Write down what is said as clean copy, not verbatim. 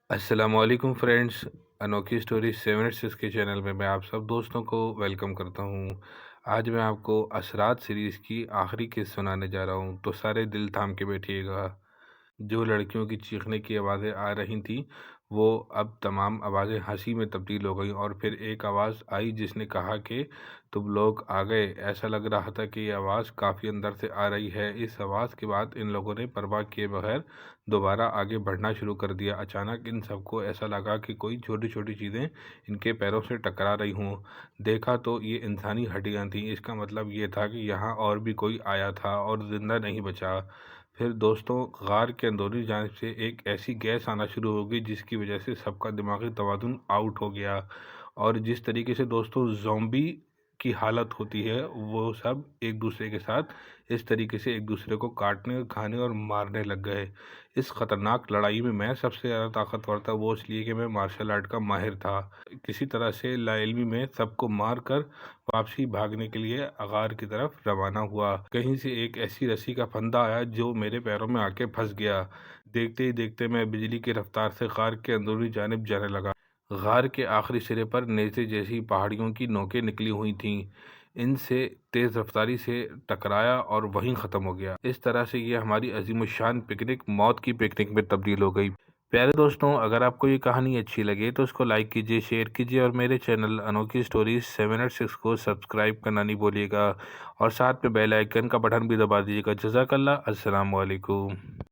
السلام علیکم فرینڈس، انوکھی سٹوری 7 کے چینل میں آپ سب دوستوں کو ویلکم کرتا ہوں۔ آج میں آپ کو اثرات سیریز کی آخری قسط سنانے جا رہا ہوں، تو سارے دل تھام کے بیٹھیے گا۔ جو لڑکیوں کی چیخنے کی آوازیں آ رہی تھیں وہ اب تمام آوازیں ہنسی میں تبدیل ہو گئیں، اور پھر ایک آواز آئی جس نے کہا کہ تم لوگ آ گئے۔ ایسا لگ رہا تھا کہ یہ آواز کافی اندر سے آ رہی ہے۔ اس آواز کے بعد ان لوگوں نے پرواہ کیے بغیر دوبارہ آگے بڑھنا شروع کر دیا۔ اچانک ان سب کو ایسا لگا کہ کوئی چھوٹی چھوٹی چیزیں ان کے پیروں سے ٹکرا رہی ہوں۔ دیکھا تو یہ انسانی ہڈیاں تھیں۔ اس کا مطلب یہ تھا کہ یہاں اور بھی کوئی آیا تھا اور زندہ نہیں بچا۔ پھر دوستوں، غار کے اندرونی جانب سے ایک ایسی گیس آنا شروع ہو گئی جس کی وجہ سے سب کا دماغی توازن آؤٹ ہو گیا، اور جس طریقے سے دوستوں زومبی کی حالت ہوتی ہے وہ سب ایک دوسرے کے ساتھ اس طریقے سے ایک دوسرے کو کاٹنے، کھانے اور مارنے لگ گئے۔ اس خطرناک لڑائی میں سب سے زیادہ طاقتور تھا، وہ اس لیے کہ میں مارشل آرٹ کا ماہر تھا۔ کسی طرح سے لا علمی میں سب کو مار کر واپسی بھاگنے کے لیے غار کی طرف روانہ ہوا۔ کہیں سے ایک ایسی رسی کا پھندا آیا جو میرے پیروں میں آ کے پھنس گیا۔ دیکھتے ہی دیکھتے میں بجلی کی رفتار سے غار کے اندرونی جانب جانے لگا۔ غار کے آخری سرے پر نیزے جیسی پہاڑیوں کی نوکیں نکلی ہوئی تھیں۔ ان سے تیز رفتاری سے ٹکرایا اور وہیں ختم ہو گیا۔ اس طرح سے یہ ہماری عظیم الشان پکنک موت کی پکنک میں تبدیل ہو گئی۔ پیارے دوستوں، اگر آپ کو یہ کہانی اچھی لگے تو اس کو لائک کیجیے، شیئر کیجیے، اور میرے چینل انوکھی سٹوریز 7 کو سبسکرائب کرنا نہیں بھولیے گا، اور ساتھ میں بیل آئیکن کا بٹن بھی دبا دیجیے گا۔ جزاک اللہ۔ السلام علیکم۔